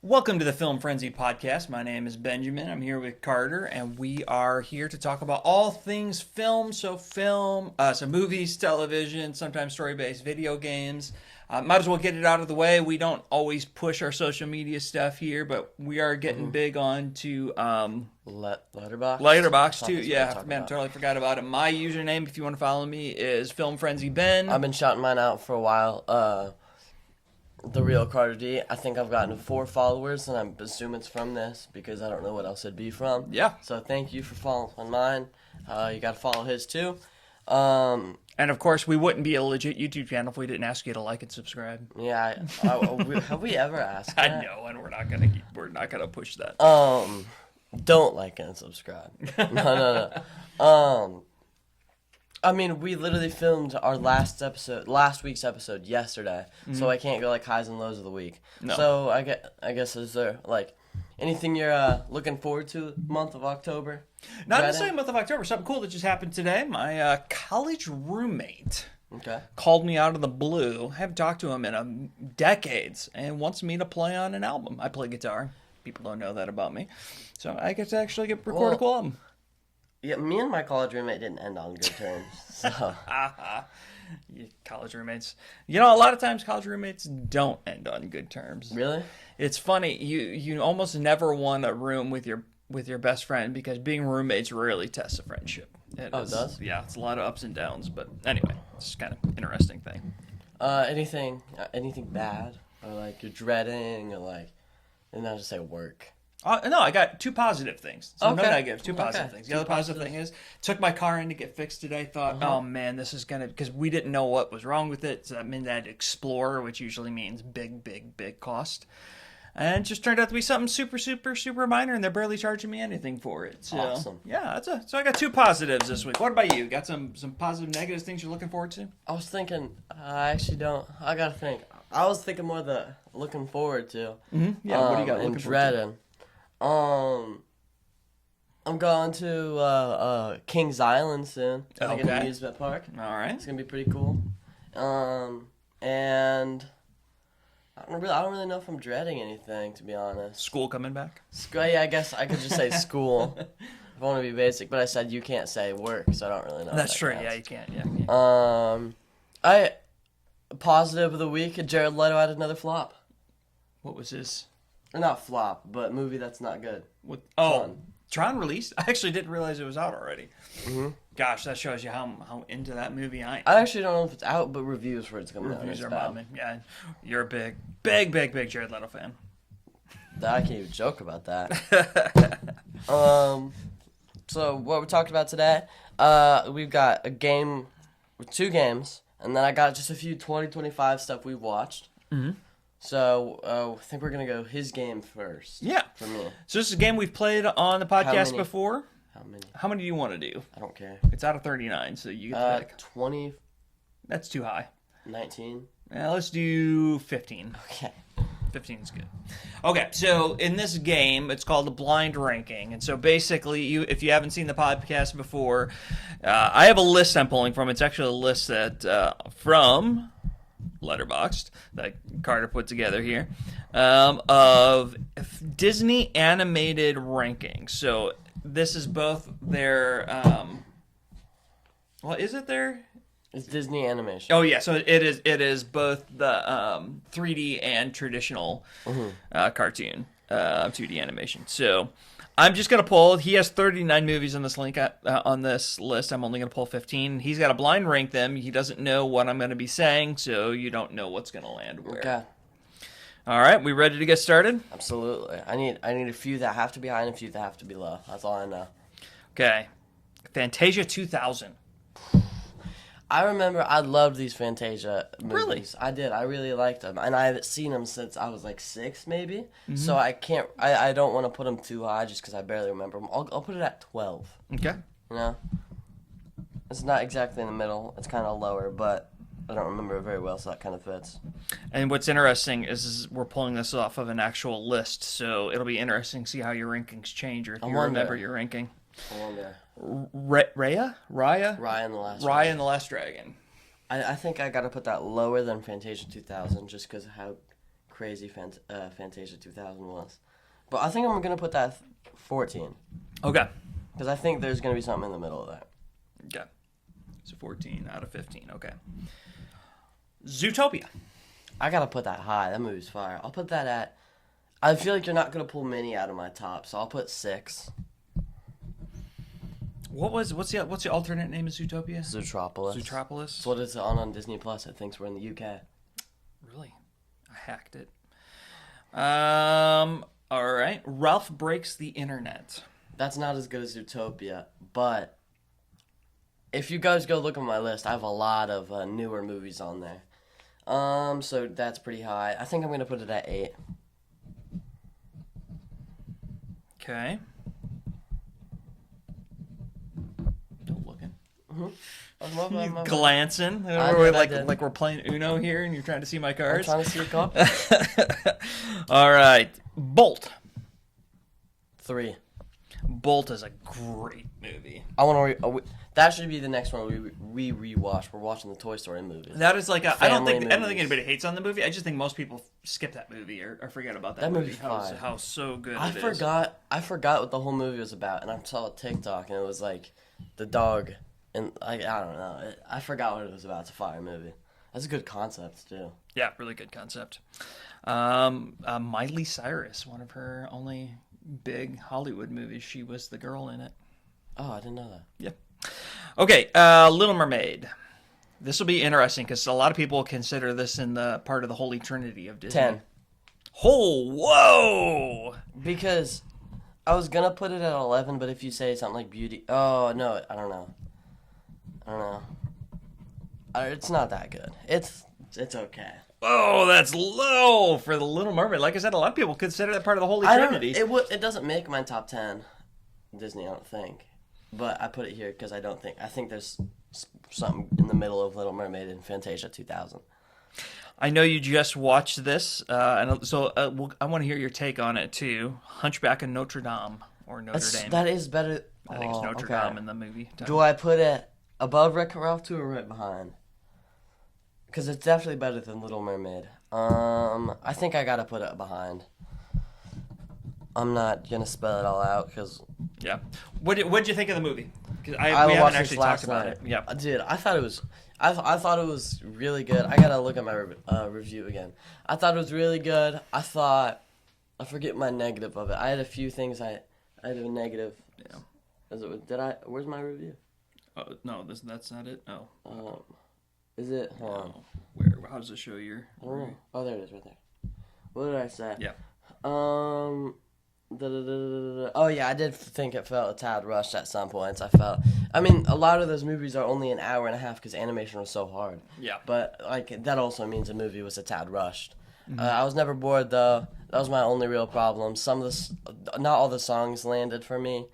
Welcome to the Film Frenzy podcast. My name is Benjamin. I'm here with Carter, and we are here to talk about all things film. So movies, television, sometimes story-based video games. Might as well get it out of the way. We don't always push our social media stuff here, but we are getting big on to Letterboxd. Letterboxd too. That's what Yeah, we're man, talking totally forgot about it. My username, if you want to follow me, is Film Frenzy Ben. I've been shouting mine out for a while. The real Carter D. I think I've gotten 4 followers, and I assume it's from this because I don't know what else it'd be from. Yeah. So thank you for following mine. You got to follow his too. And of course, we wouldn't be a legit YouTube channel if we didn't ask you to like and subscribe. Yeah. Have we ever asked I that? know, and we're not gonna push that. Don't like and subscribe. No. I mean, we literally filmed our last week's episode yesterday, so I can't go like highs and lows of the week. No. So I guess is there like anything you're looking forward to month of October? Not Dreading? necessarily month of October. Something cool that just happened today. My college roommate Okay. called me out of the blue. I haven't talked to him in decades, and wants me to play on an album. I play guitar. People don't know that about me, so I get to actually record a cool album. Yeah, me and my college roommate didn't end on good terms. So College roommates. You know, a lot of times college roommates don't end on good terms. really? It's funny. You almost never want a room with your best friend because being roommates really tests a friendship. It does? Yeah, it's a lot of ups and downs. But anyway, it's kind of interesting thing. Anything bad or like you're dreading or like, and I'll just say work. No, I got 2 positive things. So no Okay. negatives, 2 positive Okay. things. The 2 other positive thing is, took my car in to get fixed today. Thought, oh man, this is because we didn't know what was wrong with it. So that meant I had to explore, which usually means big cost. And it just turned out to be something super minor, and they're barely charging me anything for it. So, Awesome. Yeah, so I got 2 positives this week. What about you? Got some positive, negatives things you're looking forward to? I was thinking, I actually don't. I gotta think. I was thinking more the looking forward to. Yeah, what do you got And looking forward to? dreading. I'm going to Kings Island soon. Like an Okay. amusement park. All right. It's gonna be pretty cool. And I don't really know if I'm dreading anything, to be honest. School coming back? Yeah, I guess I could just say school. If I want to be basic, but I said you can't say work, so I don't really know. if That's that true. counts. Yeah, you can't. Yeah. Positive of the week, Jared Leto had another flop. What was this? Or not flop, but movie that's not good. Tron released? I actually didn't realize it was out already. Gosh, that shows you how into that movie I am. I actually don't know if it's out, but reviews for it's coming out. Reviews It's are bad. bombing. Yeah, you're a big Jared Leto fan. I can't even joke about that. So what we talked about today, we've got a game, 2 games, and then I got just a few 2025 stuff we've watched. So I think we're gonna go his game first. Yeah. For me, So this is a game we've played on the podcast many? before. how many? How many do you want to do? I don't care. It's out of 39, so you get to pick. 20, That's too high. 19. Let's do 15. Okay. 15 is good. Okay, so in this game, it's called the blind ranking, and so basically, if you haven't seen the podcast before, I have a list I'm pulling from. It's actually a list that from Letterboxd that Carter put together here of Disney animated rankings. So this is both their well, is it their? It's Disney animation. Oh yeah, so it is both the 3D and traditional cartoon 2D animation. So I'm just gonna pull. He has 39 movies on this on this list. I'm only gonna pull 15. He's got to blind rank them. He doesn't know what I'm gonna be saying, so you don't know what's gonna land where. Okay. All right, we ready to get started? Absolutely. I need a few that have to be high and a few that have to be low. That's all I know. Okay, Fantasia 2000. I remember I loved these Fantasia movies. Really? I did. I really liked them, and I haven't seen them since I was like 6, maybe. So I can't. I don't want to put them too high just because I barely remember them. I'll put it at 12. Okay. You know, it's not exactly in the middle. It's kind of lower, but I don't remember it very well, so that kind of fits. And what's interesting is we're pulling this off of an actual list, so it'll be interesting to see how your rankings change or if you remember your ranking. I wonder. Raya? Raya and the Last Raya and the Last Dragon. I think I got to put that lower than Fantasia 2000 just because of how crazy Fantasia 2000 was. But I think I'm gonna put that 14 Okay. because I think there's gonna be something in the middle of that. Okay. So 14 out of 15. Okay. Zootopia. I gotta put that high. That movie's fire. I'll put that at. I feel like you're not gonna pull many out of my top, so I'll put 6. What's the alternate name of Zootopia? Zootropolis. Zootropolis. That's what it's on Disney Plus. It thinks we're in the UK. Really? I hacked it. All right. Ralph Breaks the Internet. That's not as good as Zootopia, but if you guys go look at my list, I have a lot of newer movies on there. So that's pretty high. I think I'm gonna put it at 8. Okay. Don't looking. I'm Glancing. I did. Like we're playing Uno here, and you're trying to see my cards. trying to see a cup. All right. Bolt. 3. Bolt is a great movie. I want to. That should be the next one we rewatch. We're watching the Toy Story movie. That is like I don't think Family movies. anybody hates on the movie. I just think most people skip that movie or forget about that movie. movie's fine. How so good I it is. I forgot what the whole movie was about, and I saw a TikTok, and it was like the dog, and I don't know. I forgot what it was about. It's a fire movie. That's a good concept too. Yeah, really good concept. Miley Cyrus, one of her only big Hollywood movies. She was the girl in it. Oh, I didn't know that. Yeah. Okay, Little Mermaid. This will be interesting because a lot of people consider this in the part of the Holy Trinity of Disney. 10. Oh, whoa! Because I was gonna put it at 11, but if you say something like Beauty, oh no, I don't know. It's not that good. It's okay. Oh, that's low for the Little Mermaid. Like I said, a lot of people consider that part of the Holy Trinity. It doesn't make my top 10 Disney, I don't think. But I put it here because I think there's something in the middle of Little Mermaid and Fantasia 2000. I know you just watched this, and so I want to hear your take on it too. Hunchback of Notre Dame or Notre Dame. That is better. I think it's Notre Dame in the movie. Do I put it above Wreck-It Ralph 2 or right behind? Because it's definitely better than Little Mermaid. I think I gotta put it behind. I'm not gonna spell it all out because. Yeah. What'd you think of the movie? Because we I haven't watched actually this last talked about night. it. Yeah. Dude, I thought it was. I thought it was really good. I gotta look at my review again. I thought it was really good. I forget my negative of it. I had a few things I had a negative. Yeah. Where's my review? Oh no, that's not it. Oh. Is it? Hold on. Oh. Where? How does it show your? I don't know. Oh, there it is, right there. What did I say? Yeah. Oh yeah, I did think it felt a tad rushed at some points. I mean, a lot of those movies are only an hour and a half because animation was so hard. Yeah. But like that also means the movie was a tad rushed. I was never bored though. That was my only real problem. Not all the songs landed for me.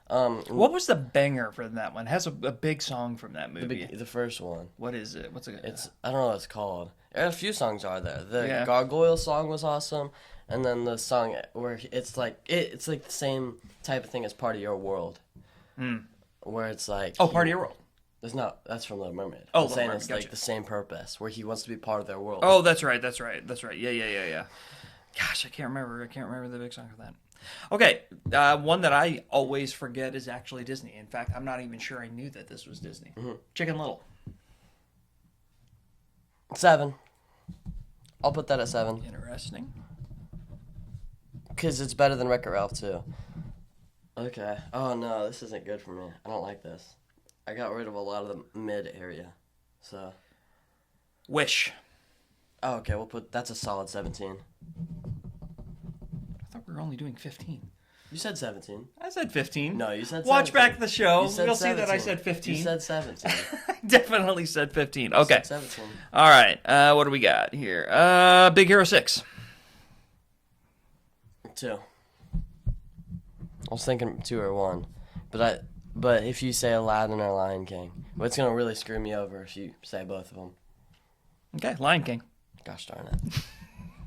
What was the banger for that one? It has a big song from that movie. The first one. What is it? What's it? I don't know what it's called. A few songs are there. The Yeah. Gargoyle song was awesome, and then the song where it's like the same type of thing as Part of Your World, where it's like Part of Your World. That's from Little Mermaid. Oh, I'm saying Little it's Mermaid, like the same purpose, where he wants to be part of their world. Oh, that's right. Yeah. Gosh, I can't remember the big song for that. Okay, one that I always forget is actually Disney. In fact, I'm not even sure I knew that this was Disney. Chicken Little. 7. I'll put that at 7 Interesting. because it's better than Wreck-It Ralph too. Okay. Oh no, this isn't good for me. I don't like this. I got rid of a lot of the mid area, so. Wish. Oh, okay. That's a solid 17. I thought we were only doing 15. You said 17. I said 15. No, you said 17. Watch back the show. You said You'll see that I 17. said 15. You said 17. I definitely said 15. Okay. You said 17. All right. What do we got here? Big Hero 6. 2. I was thinking 2 or 1, but if you say Aladdin or Lion King, well, it's gonna really screw me over if you say both of them. Okay, Lion King. Gosh darn it.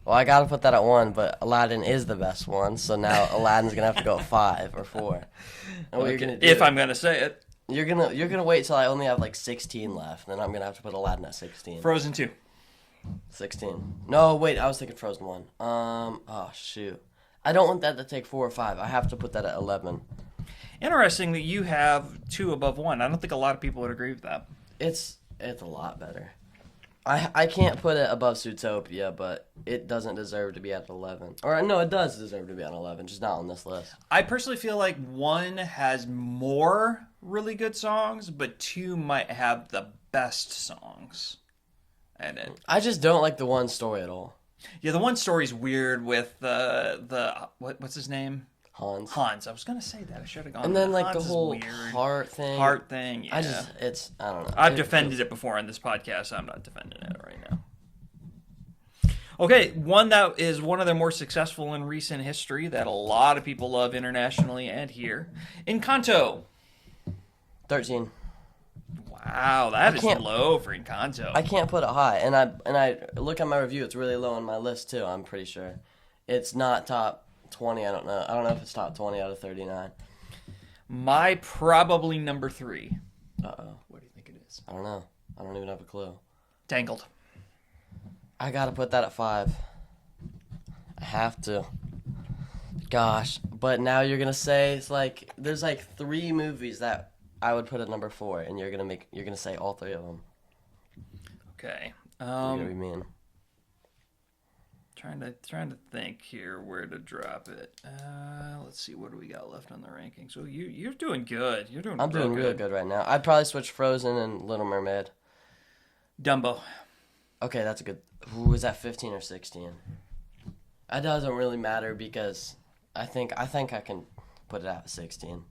Well, I gotta put that at 1, but Aladdin is the best one, so now Aladdin's gonna have to go at 5 or 4. And what you're gonna do, If I'm gonna say it. you're gonna wait till I only have like 16 left, then I'm gonna have to put Aladdin at 16. Frozen 2. 16. No, wait, I was thinking Frozen 1. Oh, shoot. I don't want that to take 4 or 5. I have to put that at 11. Interesting that you have 2 above 1. I don't think a lot of people would agree with that. It's a lot better. I can't put it above Zootopia, but it doesn't deserve to be at 11. Or, no, it does deserve to be on 11, just not on this list. I personally feel like 1 has more really good songs, but 2 might have the best songs in it. I just don't like the one story at all. Yeah, the one story's weird with what's his name? Hans. Hans. I was gonna say that. I should have gone. And then, with like, Hans the is whole weird. heart thing. Heart thing. Yeah. I don't know. I've defended it before on this podcast. So I'm not defending it right now. Okay, one that is one of their more successful in recent history that a lot of people love internationally and here. Encanto. 13. Wow, that is can't- low for Encanto. I can't put it high. And I look at my review, it's really low on my list, too, I'm pretty sure. It's not top 20, I don't know. I don't know if it's top 20 out of 39. My probably number 3. Uh-oh. What do you think it is? I don't know. I don't even have a clue. Tangled. I gotta put that at 5. I have to. Gosh. But now you're gonna say it's like there's like 3 movies that I would put at number 4, and you're gonna say all 3 of them. Okay. You're gonna be mean. Trying to think here where to drop it. Let's see, what do we got left on the ranking? So you're doing good. You're doing. I'm doing real good right now. I'd probably switch Frozen and Little Mermaid. Dumbo. Okay, that's a good. Who was that? 15 or 16? That doesn't really matter because I think I can put it at 16.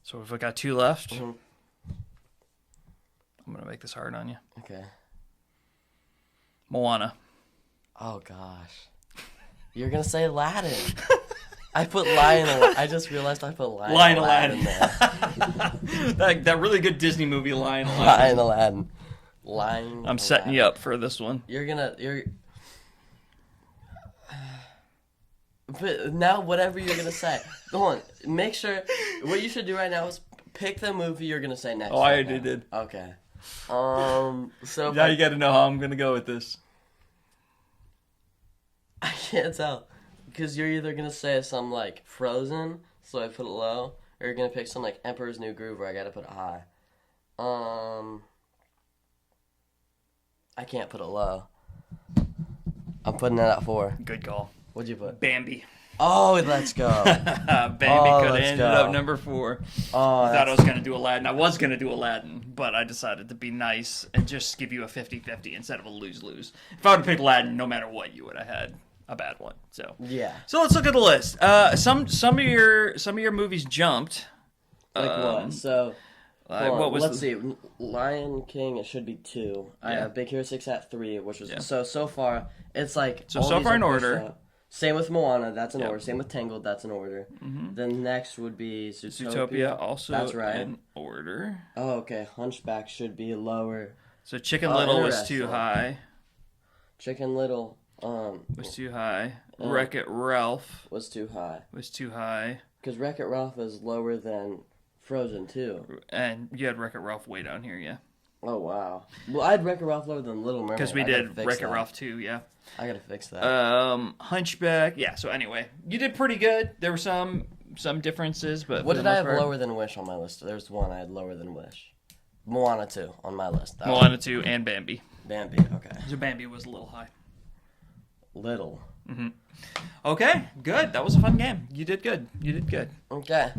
So if I got 2 left, Mhm. I'm gonna make this hard on you. Okay. Moana. Oh gosh, you're gonna say Aladdin. I put Lion. I just realized I put Lion Aladdin there. that really good Disney movie, Lion Aladdin. Lion Aladdin. Lion. I'm setting you up for this one. You're. But now, whatever you're gonna say, go on. Make sure. What you should do right now is pick the movie you're gonna say next. Oh, I right already now. did. Okay. So if Now you got to know how I'm gonna go with this. I can't tell because you're either gonna say some like Frozen, so I put it low, or you're gonna pick some like Emperor's New Groove, where I gotta put it high. I can't put it low. I'm putting it at 4. Good call. What'd you put? Bambi. Oh, let's go. Bambi Oh, could have let's ended go. up number 4. Oh, I thought I was going to do Aladdin. I was going to do Aladdin, but I decided to be nice and just give you a 50-50 instead of a lose-lose. If I would have picked Aladdin, no matter what, you would have had a bad one. So yeah. So let's look at the list. Some of your movies jumped. Like what? So What was let's see. Lion King, it should be 2. I Yeah. have Big Hero 6 at 3, which was Yeah. so far it's like So all these far in are pushed order. up. Same with Moana, that's in Yeah. order. Same with Tangled, that's in order. Mhm. Then next would be Zootopia also That's right. in order. Oh, okay. Hunchback should be lower. So Chicken Oh, Little was too interesting. high. Chicken Little Was too high. Oh. Wreck-It Ralph was too high. was too high. Because Wreck-It Ralph is lower than Frozen 2. And you had Wreck-It Ralph way down here, yeah. Oh, wow. Well, I had Wreck-It Ralph lower than Little Mermaid. Because we I gotta did fix Wreck-It that. Ralph too, yeah. I gotta fix that. Hunchback, yeah. So anyway, you did pretty good. There were some differences, but What for the did I most have part- lower than Wish on my list? There's one I had lower than Wish. Moana 2 on my list. That Moana 2 and Bambi. one. Bambi, okay. So Bambi was a little high. Little. Okay, good. That was a fun game. You did good. You did good. Okay.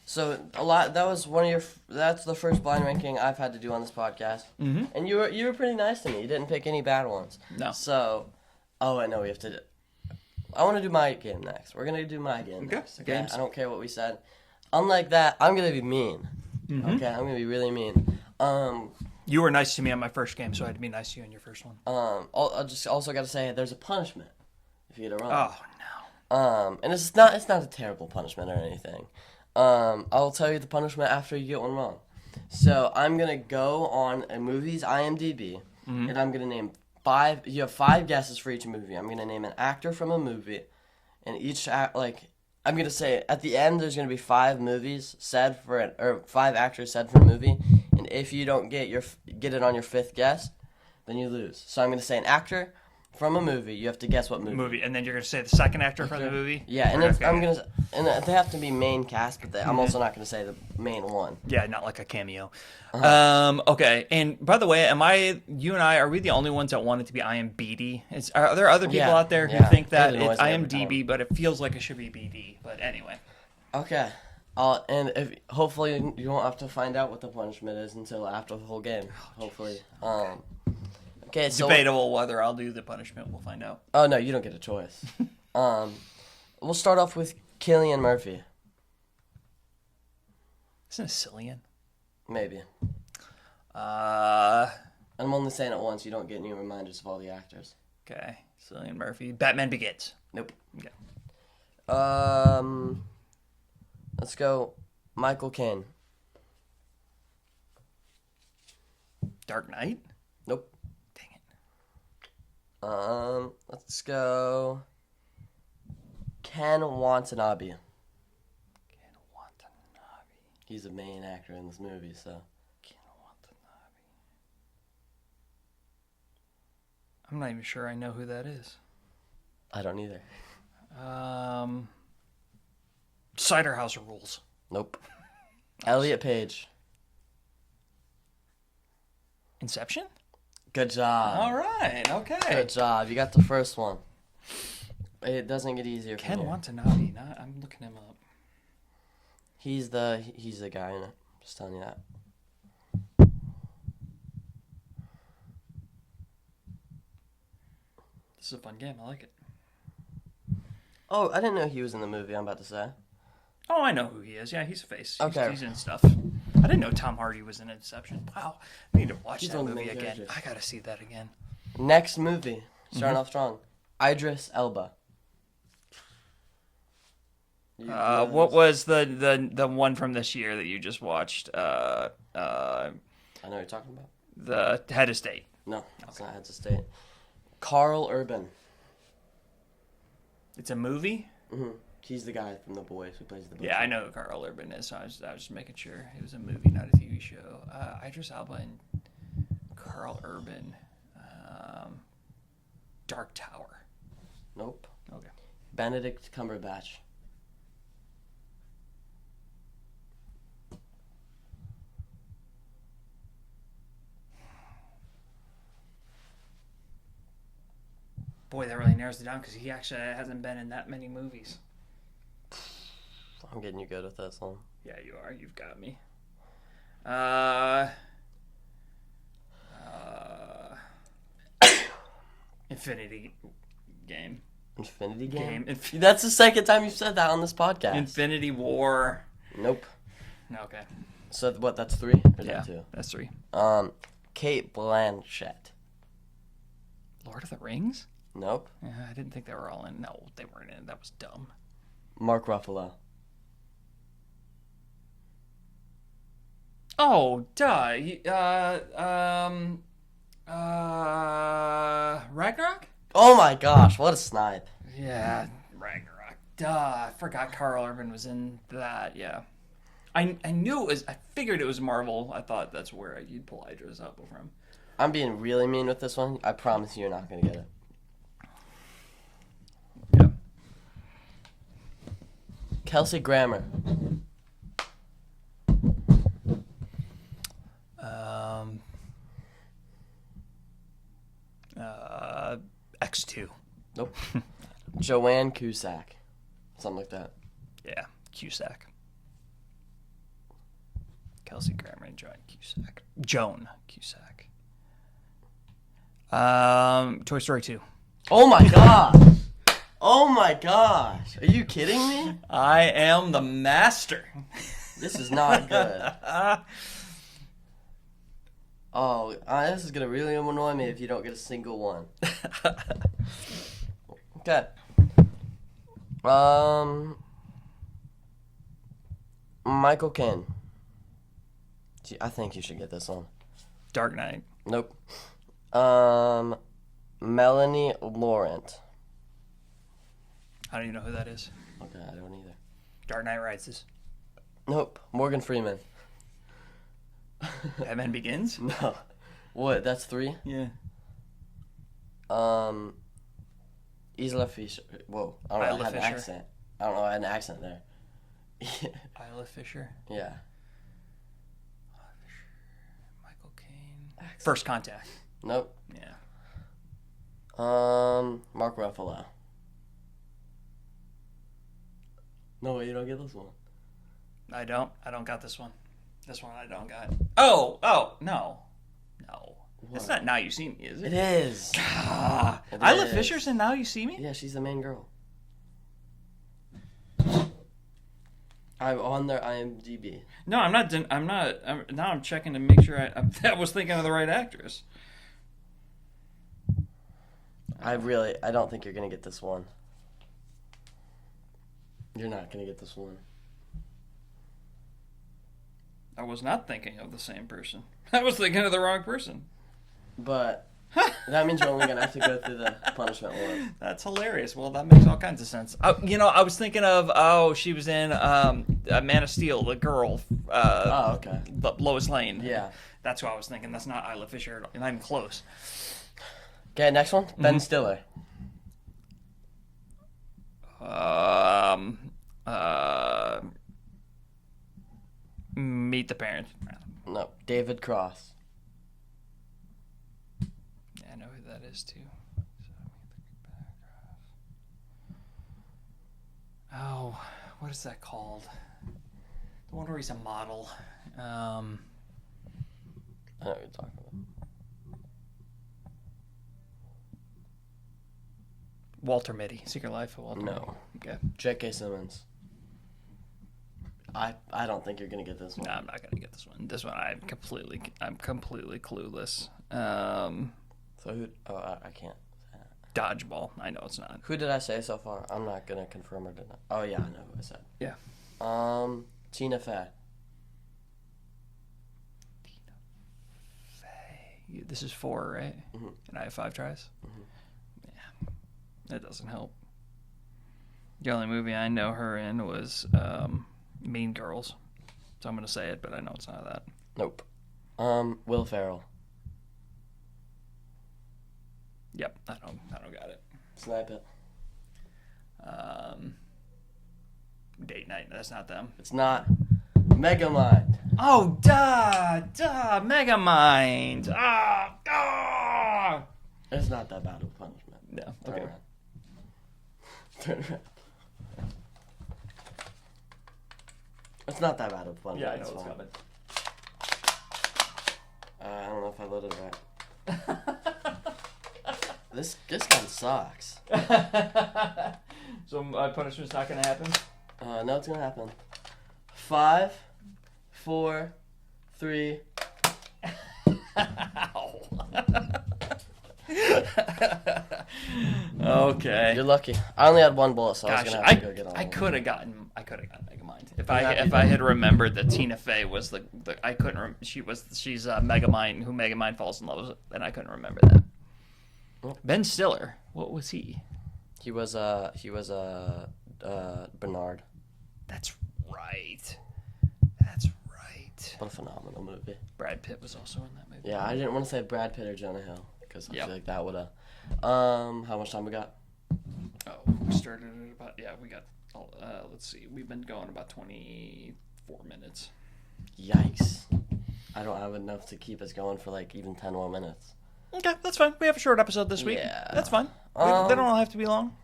So a lot. That was one of your. That's the first blind ranking I've had to do on this podcast. Mhm. And you were pretty nice to me. You didn't pick any bad ones. No. So, oh, I know we have to. I want to do my game next. We're gonna do my game Okay, next. games. I don't care what we said. Unlike that, I'm gonna be mean. Okay, I'm gonna be really mean. You were nice to me on my first game, so I had to be nice to you on your first one. I just also got to say there's a punishment if you get it wrong. Oh no. And it's not a terrible punishment or anything. I'll tell you the punishment after you get one wrong. So I'm gonna go on a movie's IMDb, and I'm gonna name 5. You have 5 guesses for each movie. I'm gonna name an actor from a movie, and each I'm gonna say at the end there's gonna be 5 movies said for it, or 5 actors said for a movie, and if you don't get it on your 5th guess, then you lose. So I'm gonna say an actor from a movie. You have to guess what movie. And then you're gonna say the second actor from the movie. Yeah, and Okay. they have to be main cast, but I'm also not gonna say the main one. Yeah, not like a cameo. Uh-huh. Okay. And by the way, you and I, are we the only ones that want it to be IMBD? Are there other people Yeah, out there who yeah. think that It it's annoys me every IMDb, but it feels like it should be BD? But anyway. Okay. And hopefully you won't have to find out what the punishment is until after the whole game. Hopefully. Okay. So. Debatable whether I'll do the punishment. We'll find out. Oh no, you don't get a choice. We'll start off with Cillian Murphy. Isn't it Cillian? Maybe. Uh. I'm only saying it once. You don't get any reminders of all the actors. Okay. Cillian Murphy. Batman Begins. Nope. Okay. Let's go. Michael Caine. Dark Knight. Nope. Dang it. Let's go. Ken Watanabe. Ken Watanabe. He's the main actor in this movie, so. Ken Watanabe. I'm not even sure I know who that is. I don't either. Cider House Rules. Nope. Elliot Page. Inception? Good job. All right. Okay. Good job. You got the first one. It doesn't get easier from Ken here. Watanabe. I'm looking him up. He's the guy in it. Just telling you that. This is a fun game. I like it. Oh, I didn't know he was in the movie I'm about to say. Oh, I know who he is. Yeah, he's a face. Okay. He's in stuff. I didn't know Tom Hardy was in Inception. Wow. I need to watch He's that one of the movie main again. characters. I gotta see that again. Next movie. Starting off strong. Idris Elba. You know What this? was the one from this year that you just watched? I know what you're talking about. The Head of State. No, it's not Heads of State. Carl Urban. It's a movie? Mm-hmm. He's the guy from The Boys who plays the butcher. Yeah, I know who Carl Urban is, so I was just making sure. It was a movie, not a TV show. Idris Elba and Carl Urban. Dark Tower. Nope. Okay. Benedict Cumberbatch. Boy, that really narrows it down because he actually hasn't been in that many movies. I'm getting you good with this one. Yeah, you are. You've got me. Infinity Game. Infinity Game? Game. That's the second time you've said that on this podcast. Infinity War. Nope. Okay. So what, that's 3? Or is Yeah, that 2? that's 3. Kate Blanchett. Lord of the Rings? Nope. Yeah, I didn't think they were all in. No, they weren't in. That was dumb. Mark Ruffalo. Oh, duh. Ragnarok? Oh my gosh, what a snipe. Yeah, Ragnarok. Duh, I forgot Carl Urban was in that. Yeah, I knew it was. I figured it was Marvel. I thought that's where you'd pull Idris Elba from. I'm being really mean with this one. I promise you're not going to get it. Yeah. Kelsey Grammer. X2. Nope. Joanne Cusack. Something like that. Yeah, Cusack. Kelsey Grammer and Joan Cusack. Joan Cusack. Toy Story 2. Oh my gosh. Oh my gosh. Are you kidding me? I am the master. This is not good. Oh, this is going to really annoy me if you don't get a single one. Okay. Michael Caine. Gee, I think you should get this one. Dark Knight. Nope. Melanie Laurent. I don't even know who that is. Okay, I don't either. Dark Knight Rises. Nope. Morgan Freeman. Batman Begins? No. What? That's 3? Yeah. Isla Fisher. Whoa. I don't know. Isla I had an Fisher. accent. I don't know. I had an accent there. Isla Fisher. Yeah. Michael Caine. First Contact. Nope. Yeah. Mark Ruffalo. No way, you don't get this one. I don't got this one. This one I don't got. Oh, no. It's not Now You See Me, is it? It is. Ah, It Isla is. Fisher's in Now You See Me? Yeah, she's the main girl. I'm on their IMDb. No, I'm not. Now I'm checking to make sure I was thinking of the right actress. I don't think you're gonna get this one. You're not gonna get this one. I was not thinking of the same person. I was thinking of the wrong person. But that means you're only gonna have to go through the punishment one. That's hilarious. Well, that makes all kinds of sense. I was thinking of, she was in Man of Steel, the girl. Oh, okay. Lois Lane. Yeah. That's what I was thinking. That's not Isla Fisher. Not even close. Okay, next one. Ben Stiller. Meet the Parents. No, David Cross. Yeah, I know who that is too. Oh, what is that called? The one where he's a model. I know what you're talking about. Walter Mitty. Secret Life of Walter Mitty. No. Okay. J.K. Simmons. I don't think you're gonna get this one. No, I'm not gonna get this one. This one I'm completely clueless. So who? Oh, I can't. Dodgeball. I know it's not. Who did I say so far? I'm not gonna confirm or deny. Oh yeah, I know who I said. Yeah. Tina Fey. This is 4, right? Mm-hmm. And I have 5 tries. Mhm. Yeah, that doesn't help. The only movie I know her in was Mean Girls, so I'm gonna say it, but I know it's not that. Nope. Will Ferrell. Yep, I don't got it. Snipe it. Date Night. That's not them. It's not. Megamind. Oh, Megamind. Ah. It's not that bad of a punishment. No. Turn Okay. around. Turn around. It's not that bad of a punishment. Yeah, I know it's what's fine. coming. I don't know if I loaded it right. This gun sucks. So my punishment's not gonna happen. No, it's gonna happen. 5, 4, 3. Okay. You're lucky. I only had one bullet, so I was Gosh, gonna have to go get on. I one. could have gotten Megamind if I'm happy I though. had remembered that Tina Fey was the I couldn't she's Megamind who Megamind falls in love with, and I couldn't remember that. Oh. Ben Stiller, what was he? He was Bernard. That's right. That's right. What a phenomenal movie. Brad Pitt was also in that movie. Yeah, I didn't want to say Brad Pitt or Jonah Hill because I Yep. feel like that would have. How much time we got? Oh, we started at about we got. Let's see, we've been going about 24 minutes. Yikes! I don't have enough to keep us going for like even 10 more minutes. Okay, that's fine. We have a short episode this week. Yeah. That's fine. They don't all have to be long.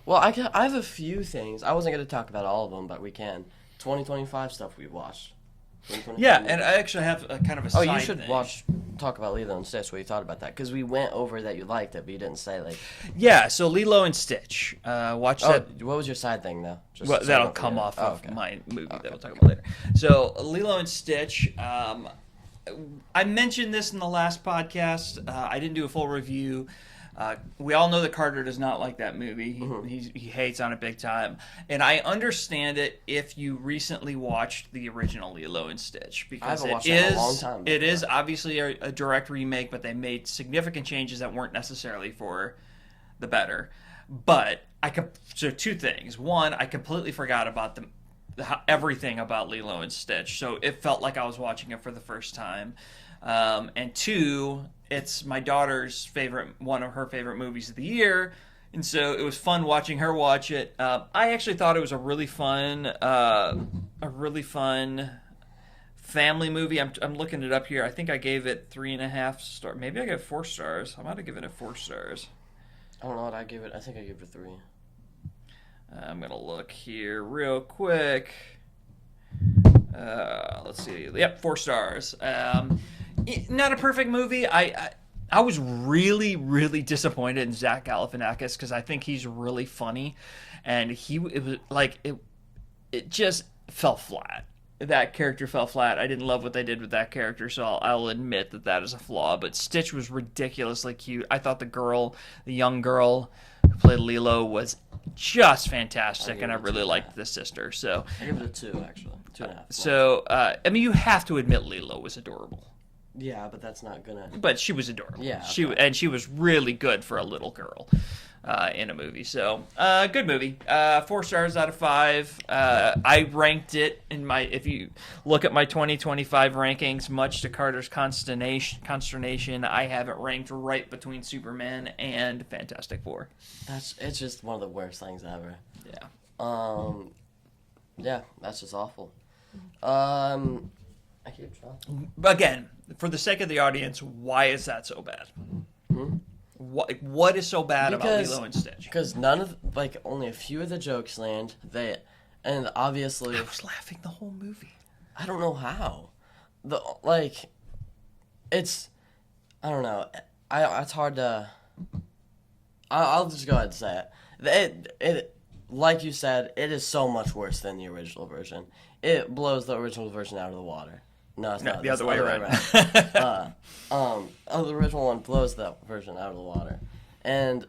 Well, I have a few things. I wasn't going to talk about all of them, but we can. 2025 stuff we watched. 2025 Yeah, movies. and I actually have a kind of a Oh, side you should thing. talk about Lilo and Stitch. What you thought about that? Because we went over that you liked it, but you didn't say like. Yeah, so Lilo and Stitch. Watch Oh, that. what was your side thing though? Just Well, so I that'll don't come forget. off Oh, of okay. my movie that Okay. we'll talk about later. So Lilo and Stitch. I mentioned this in the last podcast. I didn't do a full review. We all know that Carter does not like that movie. He hates on it big time. And I understand it if you recently watched the original Lilo and Stitch. Because haven't watched it that in is, a long time it is before. obviously a direct remake, but they made significant changes that weren't necessarily for the better. But So two things. One, I completely forgot about everything about Lilo and Stitch, so it felt like I was watching it for the first time. And two, it's my daughter's one of her favorite movies of the year, and so it was fun watching her watch it. I actually thought it was a really fun family movie. I'm looking it up here. I think I gave it 3.5 stars. Maybe I gave it 4 stars. I might have given it 4 stars. I don't know what I gave it. I think I gave it 3. I'm gonna look here real quick. Let's see. Yep, 4 stars. Not a perfect movie. I was really, really disappointed in Zach Galifianakis because I think he's really funny, and it just fell flat. That character fell flat. I didn't love what they did with that character, so I'll admit that is a flaw. But Stitch was ridiculously cute. I thought the young girl who played Lilo, was just fantastic, and I really liked the sister. So I give it a 2, actually. 2.5. So I mean, you have to admit Lilo was adorable. Yeah, but that's not gonna. But she was adorable. Yeah, okay. She was really good for a little girl in a movie. So good movie. 4 stars out of 5. I ranked it if you look at my 2025 rankings, much to Carter's consternation, I have it ranked right between Superman and Fantastic Four. It's just one of the worst things ever. Yeah. Yeah, that's just awful. I keep trying. Again, for the sake of the audience, why is that so bad? What is so bad about Lilo and Stitch? Because only a few of the jokes land. And obviously, I was laughing the whole movie. I don't know how. It's, I don't know. It's hard to. I'll just go ahead and say it. It like you said, it is so much worse than the original version. It blows the original version out of the water. No, it's not. The other way around. The original one blows that version out of the water. And,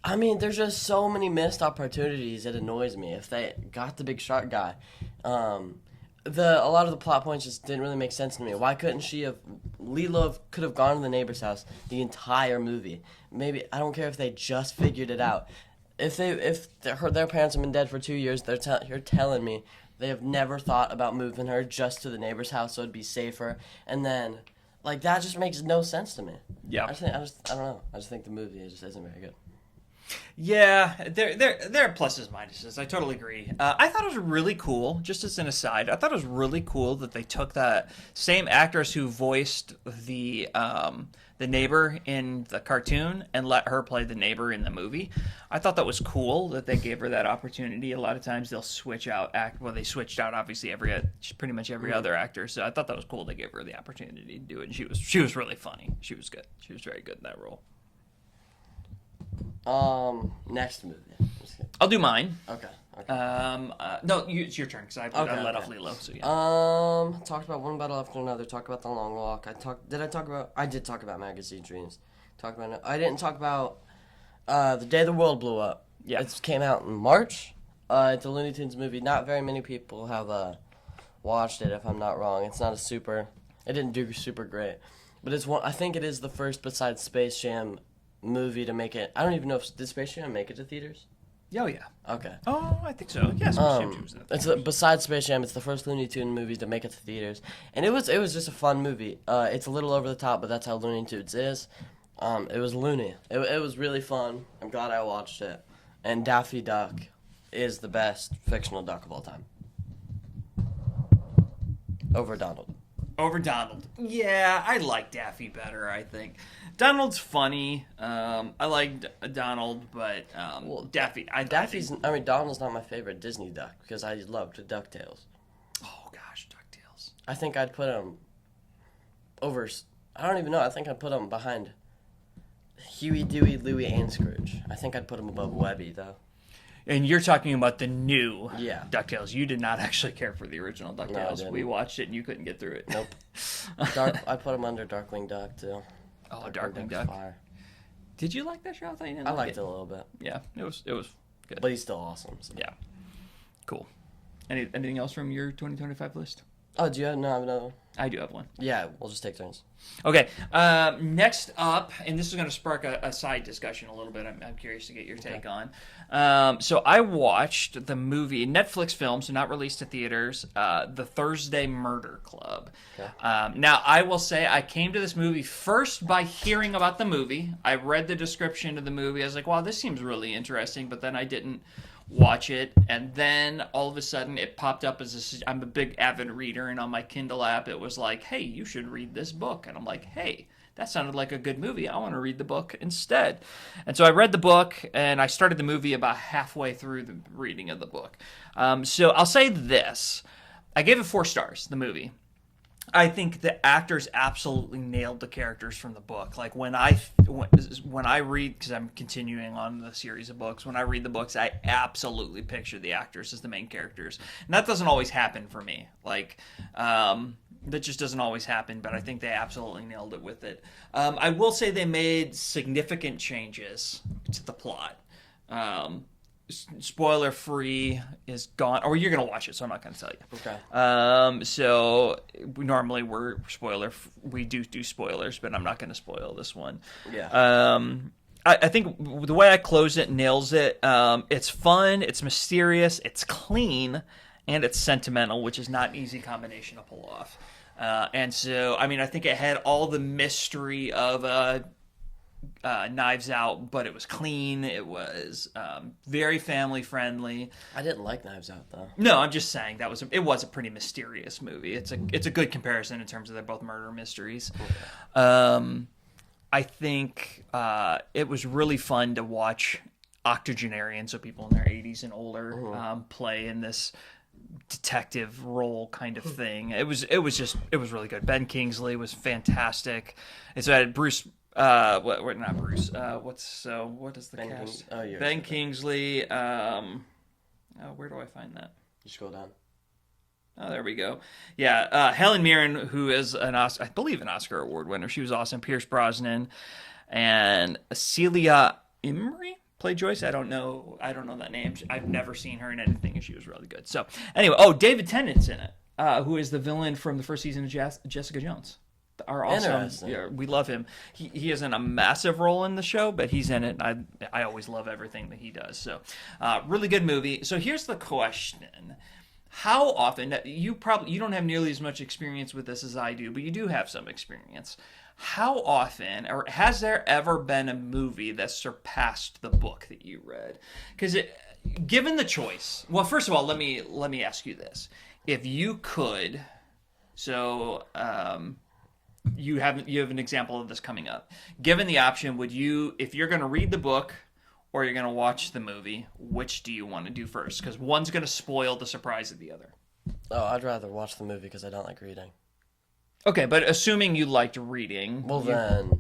I mean, there's just so many missed opportunities. It annoys me. If they got the big shark guy, a lot of the plot points just didn't really make sense to me. Why couldn't Lilo could have gone to the neighbor's house the entire movie? Maybe, I don't care if they just figured it out. If their parents have been dead for 2 years, you're telling me they have never thought about moving her just to the neighbor's house so it'd be safer, and then that just makes no sense to me. Yeah. I don't know. I just think the movie just isn't very good. Yeah, there are pluses and minuses. I totally agree. I thought it was really cool, just as an aside, I thought it was really cool that they took that same actress who voiced the neighbor in the cartoon and let her play the neighbor in the movie. I thought that was cool that they gave her that opportunity. A lot of times they'll switch out they switched out obviously pretty much every other actor. So I thought that was cool they gave her the opportunity to do it. And she was really funny. She was good. She was very good in that role. Next movie. I'll do mine. Okay. No, it's your turn because I let off Lilo. So yeah. Talked about One Battle After Another. Talked about The Long Walk. I did talk about Magazine Dreams. I didn't talk about The Day the World Blew Up. Yeah. It came out in March. It's a Looney Tunes movie. Not very many people have watched it, if I'm not wrong. It didn't do super great, but I think it is the first besides Space Jam movie to make it. I don't even know did Space Jam make it to theaters? Oh yeah. Okay. Oh, I think so. Yes. Besides Space Jam, it's the first Looney Tunes movie to make it to theaters, and it was just a fun movie. It's a little over the top, but that's how Looney Tunes is. It was loony. It was really fun. I'm glad I watched it. And Daffy Duck is the best fictional duck of all time. Over Donald. Yeah, I like Daffy better, I think. Donald's funny. I like Donald, but Daffy. Donald's not my favorite Disney duck because I loved DuckTales. Oh gosh, DuckTales. I think I'd put him over. I don't even know. I think I'd put him behind Huey, Dewey, Louie, and Scrooge. I think I'd put him above Webby though. And you're talking about the new DuckTales. You did not actually care for the original DuckTales. No, we watched it and you couldn't get through it. Nope. I put him under Darkwing Duck too. Oh, Darkwing Duck. Fire. Did you like that show? I thought you didn't. I liked it a little bit. Yeah, it was good. But he's still awesome. So. Yeah. Cool. Anything else from your 2025 list? Oh, do you have another one? I do have one. Yeah, we'll just take turns. Okay. Next up, and this is going to spark a side discussion a little bit. I'm curious to get your take on. So I watched the movie, Netflix film, so not released to theaters, The Thursday Murder Club. Okay. Now, I will say I came to this movie first by hearing about the movie. I read the description of the movie. I was like, wow, this seems really interesting, but then I didn't watch it, and then all of a sudden it popped up as I'm a big avid reader, and on my Kindle app it was like, hey, you should read this book, and I'm like, hey, that sounded like a good movie. I want to read the book instead. And so I read the book, and I started the movie about halfway through the reading of the book. So I'll say this. I gave it 4 stars, the movie. I think the actors absolutely nailed the characters from the book. Like when I read, because I'm continuing on the series of books, when I read the books, I absolutely picture the actors as the main characters, and that doesn't always happen for me. Like that just doesn't always happen, but I think they absolutely nailed it with it. I will say they made significant changes to the plot. Spoiler free is gone, or you're gonna watch it, so I'm not gonna tell you. Okay. So normally we do spoilers, but I'm not gonna spoil this one. Yeah. I think the way I close it nails it. It's fun, it's mysterious, it's clean, and it's sentimental, which is not an easy combination to pull off. And so, I mean, I think it had all the mystery of Knives Out, but it was clean. It was very family friendly. I didn't like Knives Out though. No, I'm just saying it was a pretty mysterious movie. It's a good comparison in terms of they're both murder mysteries. I think it was really fun to watch octogenarians, so people in their 80s and older, play in this detective role kind of thing. It was really good. Ben Kingsley was fantastic. And so I had Bruce. Not Bruce. What is the Ben cast? Ben Kingsley. Where do I find that? You scroll down. Oh, there we go. Yeah, Helen Mirren, who is I believe an Oscar award winner. She was awesome. Pierce Brosnan and Celia Imrie played Joyce. I don't know that name. I've never seen her in anything, and she was really good. So anyway, David Tennant's in it, who is the villain from the first season of Jessica Jones. Are awesome. Yeah, we love him. He isn't a massive role in the show, but he's in it. And I always love everything that he does. So, really good movie. So here's the question: how often you don't have nearly as much experience with this as I do, but you do have some experience. How often, or has there ever been a movie that surpassed the book that you read? Because given the choice, well, first of all, let me ask you this: if you could, You have an example of this coming up. Given the option, would you, if you're going to read the book or you're going to watch the movie, which do you want to do first? Because one's going to spoil the surprise of the other. Oh, I'd rather watch the movie because I don't like reading. Okay, but assuming you liked reading, well then,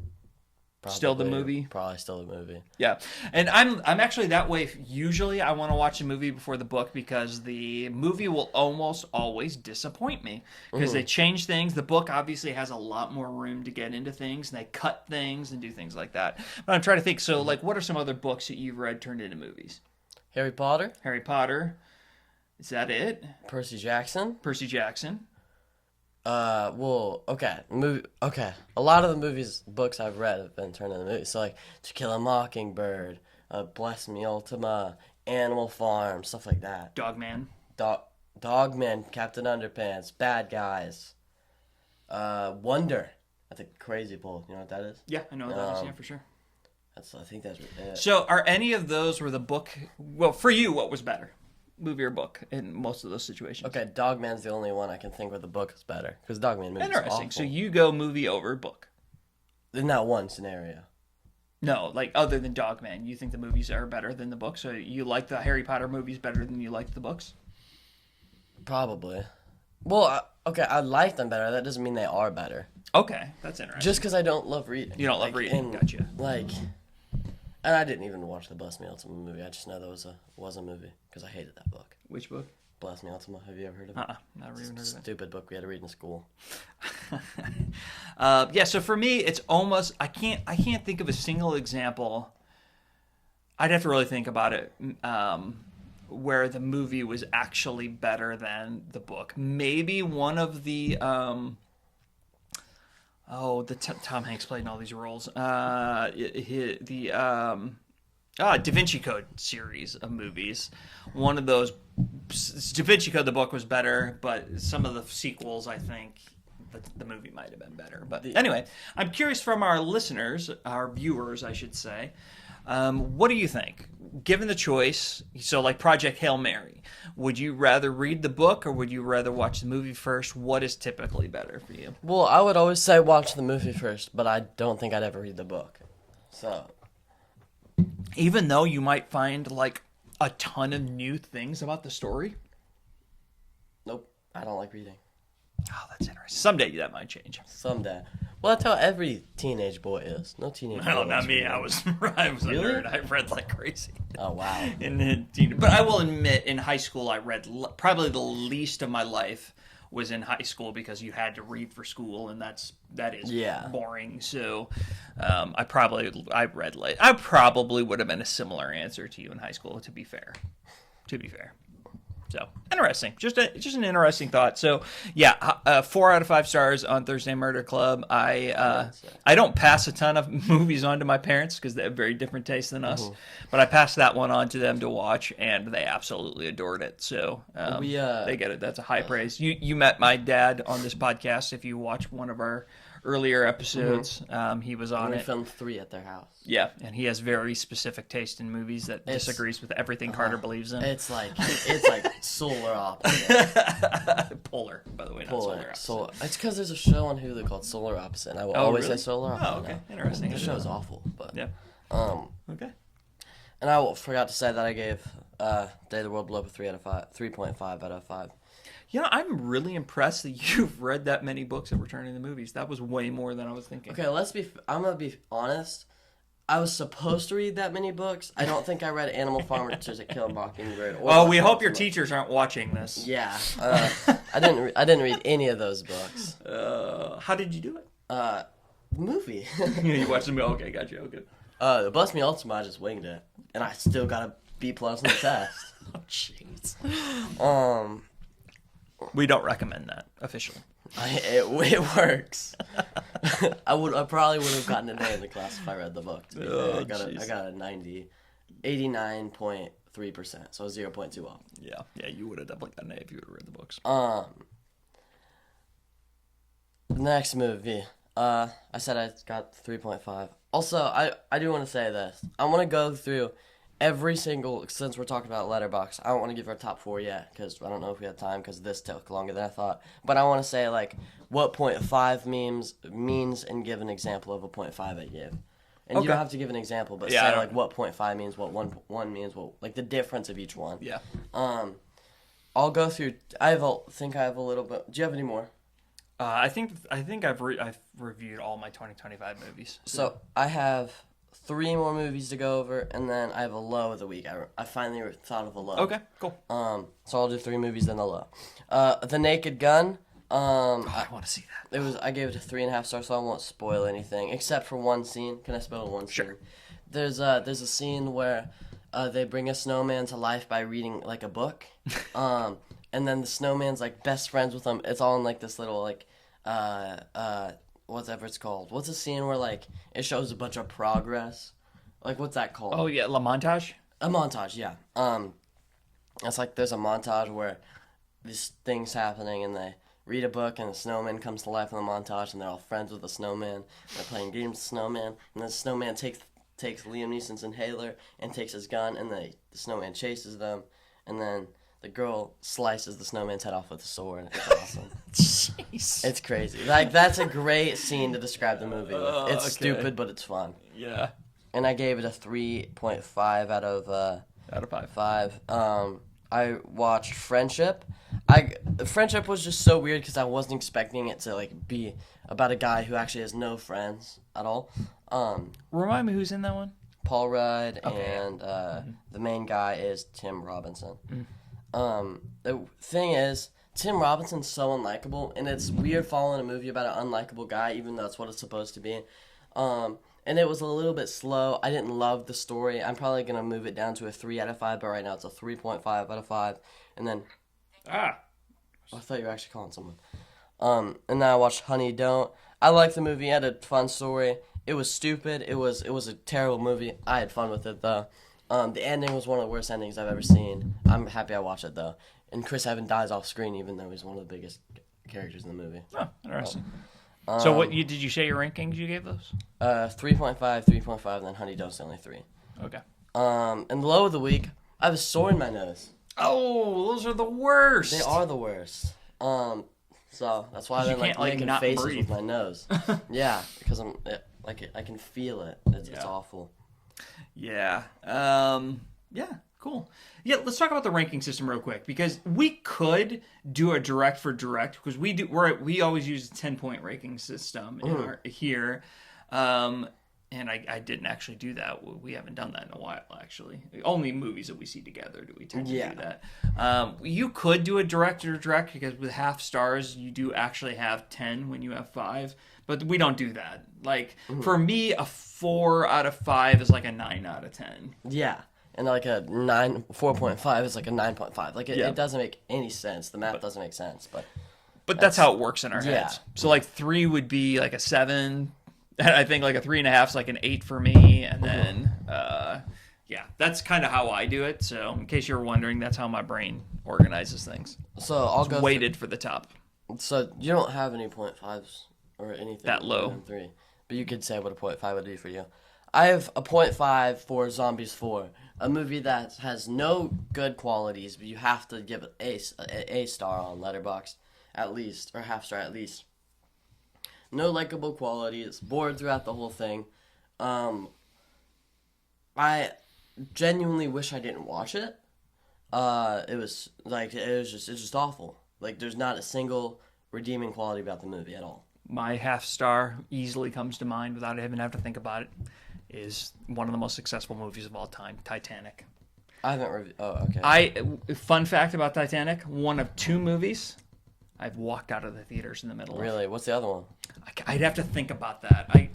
still the movie. Probably still the movie. Yeah, and I'm actually that way. Usually, I want to watch the movie before the book because the movie will almost always disappoint me because they change things. The book obviously has a lot more room to get into things, and they cut things and do things like that. But I'm trying to think. So, like, what are some other books that you've read turned into movies? Harry Potter. Harry Potter. Is that it? Percy Jackson. Percy Jackson. Okay. Okay. A lot of the books I've read have been turned into movies. So, like, To Kill a Mockingbird, Bless Me Ultima, Animal Farm, stuff like that. Dogman. Dogman, Captain Underpants, Bad Guys, Wonder. That's a crazy pull. You know what that is? Yeah, I know what that is. Yeah, for sure. I think that's it. So, are any of those where the book? Well, for you, what was better? Movie or book in most of those situations. Okay, Dogman's the only one I can think where the book is better because Dogman movie is interesting. awful. So you go movie over book. In that one scenario. No, like other than Dogman, you think the movies are better than the books? So you like the Harry Potter movies better than you like the books? Probably. Well, I like them better. That doesn't mean they are better. Okay, that's interesting. Just because I don't love reading. You don't love reading. Gotcha. And I didn't even watch the Bless Me Ultima movie. I just know there was a movie because I hated that book. Which book? Bless Me Ultima. Have you ever heard of it? Never even heard of it. Stupid book we had to read in school. Yeah. So for me, it's almost I can't think of a single example. I'd have to really think about it. Where the movie was actually better than the book. Maybe one of the Tom Hanks played in all these roles. Da Vinci Code series of movies. One of those, Da Vinci Code, the book was better, but some of the sequels, I think, the movie might have been better. But anyway, I'm curious from our listeners, our viewers, I should say, what do you think? Given the choice, so like Project Hail Mary, would you rather read the book or would you rather watch the movie first? What is typically better for you? Well, I would always say watch the movie first, but I don't think I'd ever read the book. So, even though you might find like a ton of new things about the story? nope, I don't like reading. Oh, that's interesting. Someday that might change. Someday. Well, that's how every teenage boy is. No teenage boy. No, not is me. reading. I was a Really? nerd. I read like crazy. Oh, wow. But I will admit, in high school, I read probably the least of my life was in high school because you had to read for school, and that is boring. So, I read late. I probably would have been a similar answer to you in high school. To be fair. So interesting, just an interesting thought. So yeah, 4 out of 5 stars on Thursday Murder Club. I don't pass a ton of movies on to my parents because they have very different tastes than us, but I passed that one on to them to watch, and they absolutely adored it. So they get it. That's a high praise. You met my dad on this podcast. If you watch one of our earlier episodes, he was on it. We filmed 3 at their house. Yeah, and he has very specific taste in movies that disagrees with everything Carter believes in. It's like solar opposite. Polar, by the way, not solar opposite. It's because there's a show on Hulu called Solar Opposite, and I will always really? say Solar Opposite. Oh, okay, interesting. The show's awful, but Yeah. Okay. And I forgot to say that I gave Day the World Blew Up a 3.5 out of 5. Yeah, I'm really impressed that you've read that many books that were turned into movies. That was way more than I was thinking. Okay, I'm gonna be honest. I was supposed to read that many books. I don't think I read Animal Farm or To Kill a Mockingbird. Well, we hope your teachers aren't watching this. Yeah, I didn't read any of those books. How did you do it? Movie. You watched them. Okay, got you. Okay. The Bless Me Ultima, I just winged it, and I still got a B+ on the test. Oh, jeez. We don't recommend that officially. It works. I probably would have gotten an A in the class if I read the book. To be fair. I got a 89.3%, so 0.2 off. Yeah, you would have definitely gotten an A if you would have read the books. Next movie. I said I got 3.5. Also, I do want to say this. I want to go through every single, since we're talking about Letterboxd, I don't want to give our top 4 yet, because I don't know if we have time, because this took longer than I thought. But I want to say, like, what 0.5 means and give an example of a 0.5 I give. And you don't have to give an example, but say, like, what 0.5 means, what 1 means, what, like, the difference of each one. Yeah. I'll go through, think I have a little bit, do you have any more? I think I've reviewed all my 2025 movies. So I have 3 more movies to go over, and then I have a low of the week. I finally thought of a low. Okay, cool. So I'll do 3 movies, then the low. The Naked Gun. I want to see that. I gave it a 3.5 stars, so I won't spoil anything except for one scene. Can I spoil one scene? Sure. There's a scene where they bring a snowman to life by reading like a book, and then the snowman's like best friends with him. It's all in like this little like whatever it's called. What's a scene where like it shows a bunch of progress? Like what's that called? Oh yeah, La Montage. A montage, yeah. It's like there's a montage where this thing's happening and they read a book and the snowman comes to life in the montage and they're all friends with the snowman. They're playing games with the snowman, and then the snowman takes Liam Neeson's inhaler and takes his gun, and the snowman chases them, and then the girl slices the snowman's head off with a sword. It's awesome. Jeez. It's crazy. Like, that's a great scene to describe the movie with. It's okay. stupid, but it's fun. Yeah. And I gave it a 3.5 out of 5. I watched Friendship. Friendship was just so weird because I wasn't expecting it to like be about a guy who actually has no friends at all. Remind me who's in that one. Paul Rudd, Okay. and the main guy is Tim Robinson. The thing is, Tim Robinson's so unlikable, and it's weird following a movie about an unlikable guy, even though that's what it's supposed to be. And it was a little bit slow. I didn't love the story. I'm probably going to move it down to a 3 out of 5, but right now it's a 3.5 out of 5. And then... I thought you were actually calling someone. And then I watched Honey Don't. I liked the movie. It had a fun story. It was stupid. It was a terrible movie. I had fun with it though. The ending was one of the worst endings I've ever seen. I'm happy I watched it though. And Chris Evans dies off screen, even though he's one of the biggest characters in the movie. Oh, interesting. So did you say your rankings you gave those? 3.5, 3.5, and then Honey Don't Say Only 3. Okay. And the low of the week, I have a sore in my nose. Oh, those are the worst. They are the worst. So that's why I've been like making not faces breathe. with my nose. Yeah, because I can feel it. It's awful. Yeah. Yeah. Cool. Yeah. Let's talk about the ranking system real quick because we could do a direct for direct because we always use a 10-point ranking system here. And I didn't actually do that. We haven't done that in a while, actually. Only movies that we see together do we tend to do that. You could do a direct or direct because with half stars, you do actually have 10 when you have 5. But we don't do that. Like, for me, a 4 out of 5 is like a 9 out of 10. Yeah. And like a 4.5 is like a 9.5. Like it doesn't make any sense. The math doesn't make sense. But that's how it works in our heads. So like 3 would be like a 7. And I think like a 3.5 is like an 8 for me. And then, that's kind of how I do it. So in case you're wondering, that's how my brain organizes things. So I'll go weighted for the top. So you don't have any 0.5s or anything that low. 3, but you could say what a 0.5 would be for you. I have a 0.5 for Zombies 4, a movie that has no good qualities, but you have to give it a star on Letterboxd at least, or half star at least. No likable qualities, bored throughout the whole thing. I genuinely wish I didn't watch it. It's just awful. Like there's not a single redeeming quality about the movie at all. My half star easily comes to mind without even having to think about it. Is one of the most successful movies of all time, Titanic. I haven't reviewed. Oh, okay. Fun fact about Titanic: one of 2 movies I've walked out of the theaters in the middle. Really? What's the other one? I'd have to think about that. I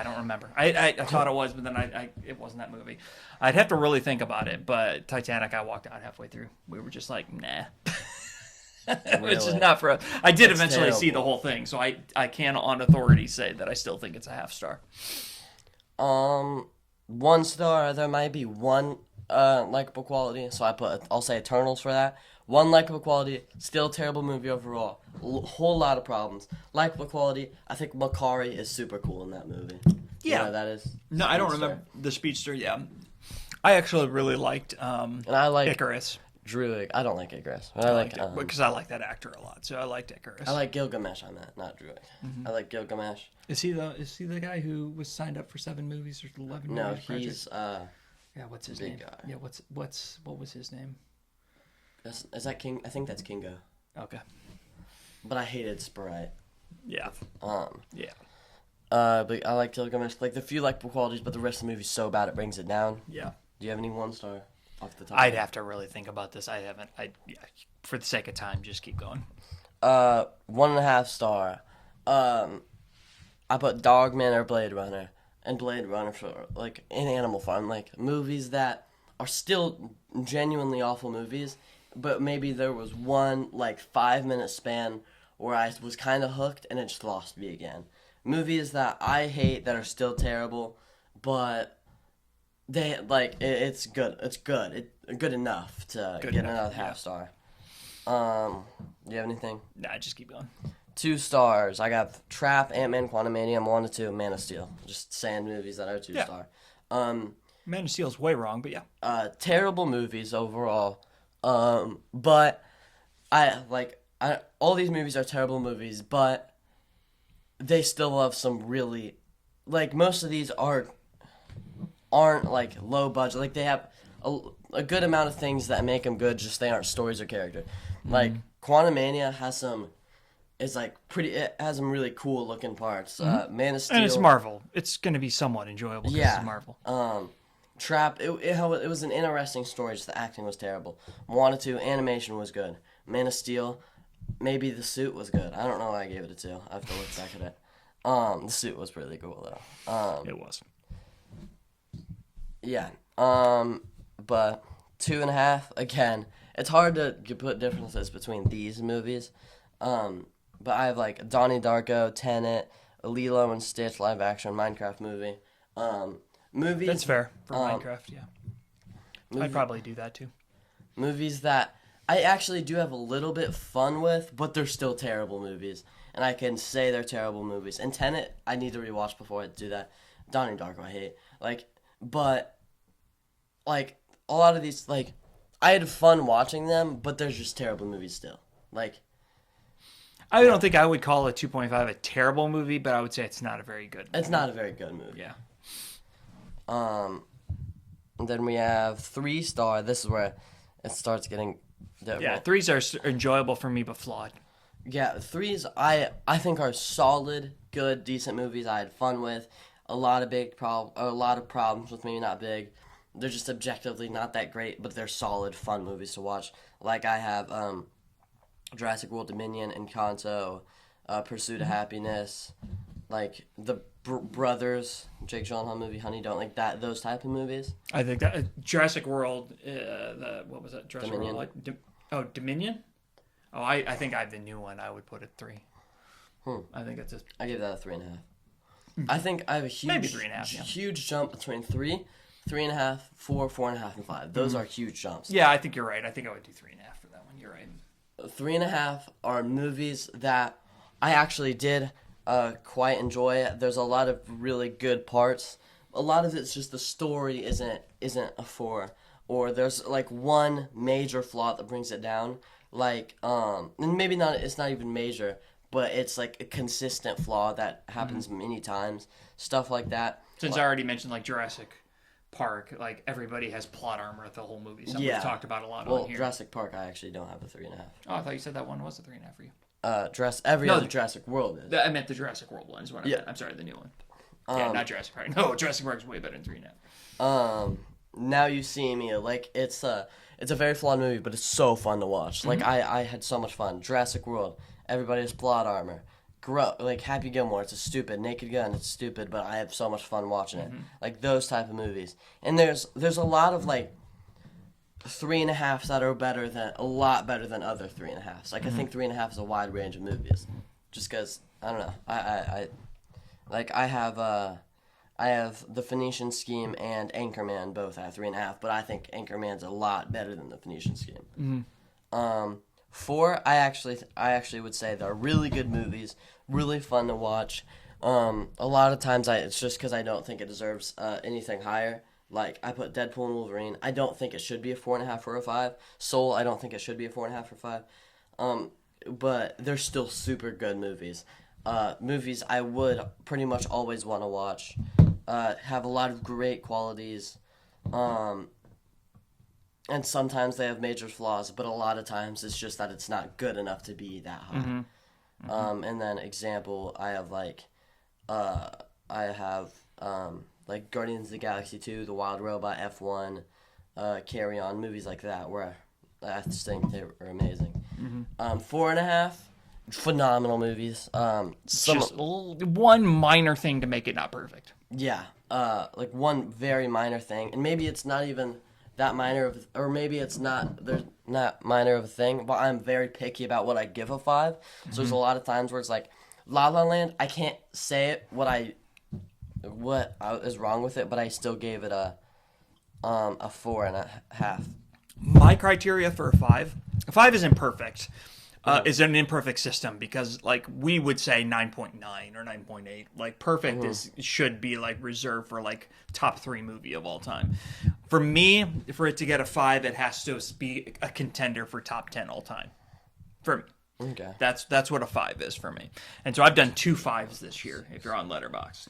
don't remember. I thought it was, but then it wasn't that movie. I'd have to really think about it. But Titanic, I walked out halfway through. We were just like, nah. It's just not for us. I did eventually see the whole thing, so I can on authority say that I still think it's a half star. 1 star. There might be one likable quality, so I'll say Eternals for that. 1 likable quality, still a terrible movie overall. Whole lot of problems. Likable quality, I think Makari is super cool in that movie. Yeah, you know that is. No, I don't remember the Speedster. Yeah, I actually really liked and I like Icarus. Druig. I don't like Icarus. But I like it because I like that actor a lot. So I liked Icarus. I like Gilgamesh. I meant not Druig. I like Gilgamesh. Is he the guy who was signed up for 7 movies or 11 No, movies? he's what's his big name? guy. Yeah, what was his name? Is that King? I think that's Kingo. Okay. But I hated Sprite. Yeah. Yeah. But I like Gilgamesh. Like the few likable qualities, but the rest of the movie's so bad it brings it down. Yeah. Do you have any 1 star off the top? I'd have to really think about this. I haven't. For the sake of time, just keep going. 1.5 star. I put Dogman or Blade Runner, and Blade Runner for like in Animal Farm, like movies that are still genuinely awful movies, but maybe there was one like 5-minute span where I was kind of hooked and it just lost me again. Movies that I hate that are still terrible, but they it's good. It's good. Good enough to get another half star. Do you have anything? Nah, just keep going. 2 stars. I got Trap, Ant-Man, Quantumania. I'm 1 to 2. Man of Steel. Just saying movies that are 2 star. Man of Steel's way wrong, but yeah. Terrible movies overall. But all these movies are terrible movies, but they still have some really, like most of these aren't like low budget. Like they have a good amount of things that make them good. Just they aren't stories or character. Like Quantumania has some. It's like it has some really cool looking parts. Man of Steel. And it's Marvel. It's going to be somewhat enjoyable because it's Marvel. Trap. It was an interesting story. Just the acting was terrible. Moana 2 animation was good. Man of Steel. Maybe the suit was good. I don't know why I gave it a 2. I have to look back at it. The suit was really cool though. It was. Yeah. But 2.5 again. It's hard to put differences between these movies. but I have like Donnie Darko, Tenet, Lilo and Stitch live action Minecraft movie. Movies. That's fair for um, Minecraft. Yeah, movie- I'd probably do that too. Movies that I actually do have a little bit fun with, but they're still terrible movies, and I can say they're terrible movies. And Tenet, I need to rewatch before I do that. Donnie Darko, I hate. But a lot of these, I had fun watching them, but they're just terrible movies still. I don't think I would call it 2.5 a terrible movie, but I would say it's not a very good movie. It's not a very good movie. Yeah. And then we have 3-star. This is where it starts getting. Yeah, 3s are enjoyable for me, but flawed. Yeah, 3s I think are solid, good, decent movies. I had fun with. A lot of problems with maybe not big. They're just objectively not that great, but they're solid, fun movies to watch. Like I have Jurassic World Dominion, Encanto, Pursuit of Happiness, like the Brothers, Jake Gyllenhaal movie, Honey Don't Like That, those type of movies. I think that Jurassic World, what was that? Jurassic Dominion. World, Dominion? Oh, I think I have the new one. I would put it 3. I think it's I give that a 3.5. I think I have a Maybe 3.5, yeah. huge jump between 3, 3.5, 4, 4.5, and 5. Those are huge jumps. Yeah, I think you're right. I think I would do 3.5 for that one. You're right. 3.5 are movies that I actually did quite enjoy. There's a lot of really good parts. A lot of it's just the story isn't a 4, or there's one major flaw that brings it down. And maybe not. It's not even major, but it's a consistent flaw that happens many times. Stuff like that. Since I already mentioned Jurassic Park, everybody has plot armor the whole movie. Something we've talked about a lot on here. Jurassic Park, I actually don't have a 3.5. Oh, I thought you said that one was a 3.5 for you. Other Jurassic World is. I meant the Jurassic World one is what I meant. I'm sorry, the new one. Yeah, not Jurassic Park. No, Jurassic Park is way better than 3.5. Now You See Me, it's a very flawed movie, but it's so fun to watch. I had so much fun. Jurassic World, everybody has plot armor. Happy Gilmore, it's a stupid. Naked Gun, it's stupid, but I have so much fun watching it. Those type of movies. And there's a lot of 3.5s that are a lot better than other 3.5s. I think 3.5 is a wide range of movies. Just because, I don't know. I have The Phoenician Scheme and Anchorman both at 3.5, but I think Anchorman's a lot better than The Phoenician Scheme. 4, I actually would say they're really good movies, really fun to watch. A lot of times it's just because I don't think it deserves anything higher. I put Deadpool and Wolverine. I don't think it should be a 4.5 or a 5. Soul, I don't think it should be a 4.5 or 5. But they're still super good movies. Movies I would pretty much always want to watch. Have a lot of great qualities. And sometimes they have major flaws, but a lot of times it's just that it's not good enough to be that high. And then example, I have Guardians of the Galaxy 2, The Wild Robot, F1, Carry On, movies like that, where I just think they were amazing. 4.5, phenomenal movies. Just one minor thing to make it not perfect. Yeah, one very minor thing, and maybe it's not even that minor or maybe it's not. There's not minor of a thing, but I'm very picky about what I give a 5. So there's a lot of times where it's La La Land. I can't say it what is wrong with it, but I still gave it a 4.5. My criteria for a 5 isn't perfect. Is an imperfect system because we would say 9.9 or 9.8. Perfect should be reserved for top 3 movie of all time. For me, for it to get a 5, it has to be a contender for top 10 all time. For me. Okay. That's what a 5 is for me. And so I've done 2 5s this year if you're on Letterboxd.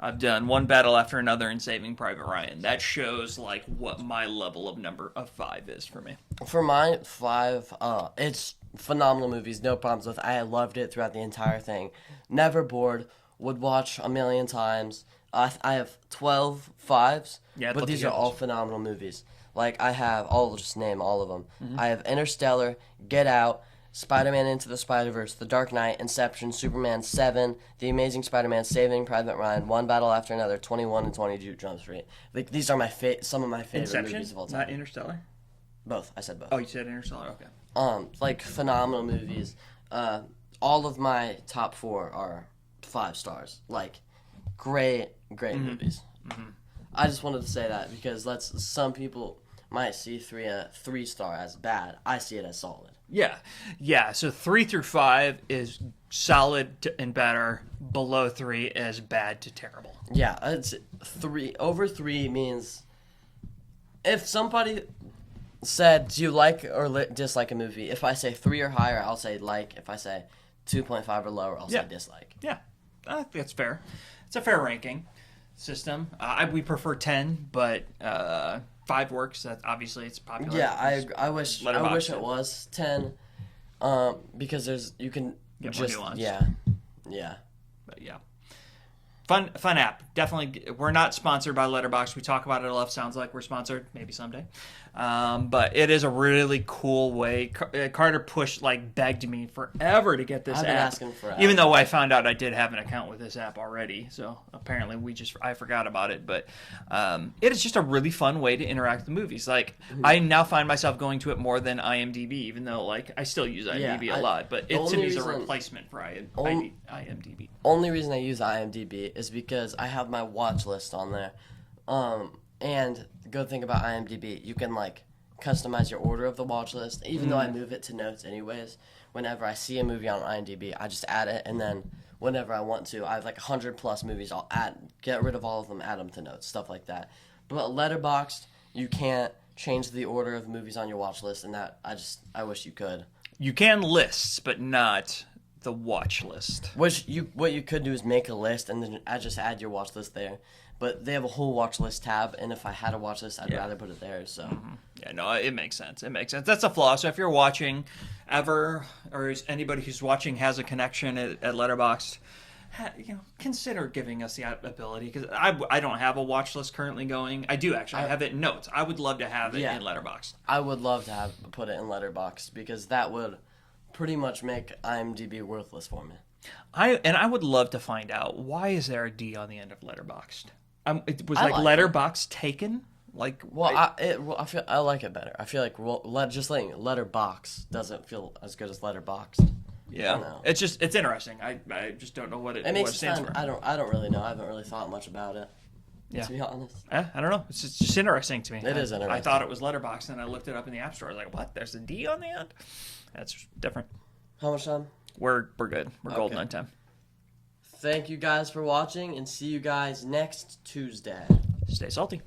I've done One Battle After Another and Saving Private Ryan. That shows what my level of number of 5 is for me. For my 5, it's phenomenal movies, no problems with. I loved it throughout the entire thing. Never bored. Would watch a million times. I have 12 5s, but these are all phenomenal movies. I'll just name all of them. I have Interstellar, Get Out, Spider-Man Into the Spider-Verse, The Dark Knight, Inception, Superman 7, The Amazing Spider-Man, Saving Private Ryan, One Battle After Another, 21 and 22 Jump Street. These are some of my favorite Inception? movies of all time. Not Interstellar? Both. I said both. Oh, you said Interstellar? Okay. Phenomenal movies. all of my top 4 are 5 stars. Like, great movies. I just wanted to say that because some people might see 3-star as bad. I see it as solid. Yeah. So 3 through 5 is solid and better. Below 3 is bad to terrible. Yeah, it's 3. Over 3 means if somebody said, "Do you like or dislike a movie?" If I say 3 or higher, I'll say like. If I say 2.5 or lower, I'll say dislike. Yeah, I think that's fair. It's a fair ranking system. We prefer 10, but 5 works. That obviously it's popular. Yeah, I wish it was 10, because you can Get just more nuance. yeah. But yeah. Fun app. Definitely. We're not sponsored by Letterboxd. We talk about it enough. Sounds like we're sponsored. Maybe someday. But it is a really cool way. Carter begged me forever to get this I've app. been asking forever. Even though I found out I did have an account with this app already. So apparently I forgot about it. But it is just a really fun way to interact with movies. Like, I now find myself going to it more than IMDb, even though I still use IMDb a lot. But it to me is a replacement for IMDb. Only reason I use IMDb is because I have my watch list on there. And the good thing about IMDb, you can customize your order of the watch list. Even though I move it to notes anyways, whenever I see a movie on IMDb, I just add it, and then whenever I want to, I have 100+ movies. I'll get rid of all of them, add them to notes, stuff like that. But Letterboxd, you can't change the order of movies on your watch list, and that I wish you could. You can lists, but not the watch list. What you could do is make a list and then just add your watch list there. But they have a whole watch list tab, and if I had a watch list, I'd rather put it there. So Yeah, no, it makes sense. That's a flaw. So if you're watching ever, or anybody who's watching has a connection at Letterboxd, consider giving us the ability, because I don't have a watch list currently going. I do actually. I have it in notes. I would love to have it in Letterboxd. I would love to put it in Letterboxd, because that would pretty much make IMDb worthless for me. I would love to find out, why is there a D on the end of Letterboxd? It was Letterboxd taken? I feel I like it better. I feel like just letting Letterbox doesn't feel as good as Letterboxd. Yeah, it's interesting. I just don't know what it stands for. I don't really know. I haven't really thought much about it. Yeah. To be honest. I don't know. It's just interesting to me. It is interesting. I thought it was Letterboxd, and I looked it up in the App Store. I was like, what? There's a D on the end? That's different. How much time? We're good. We're golden on time. Thank you guys for watching, and see you guys next Tuesday. Stay salty.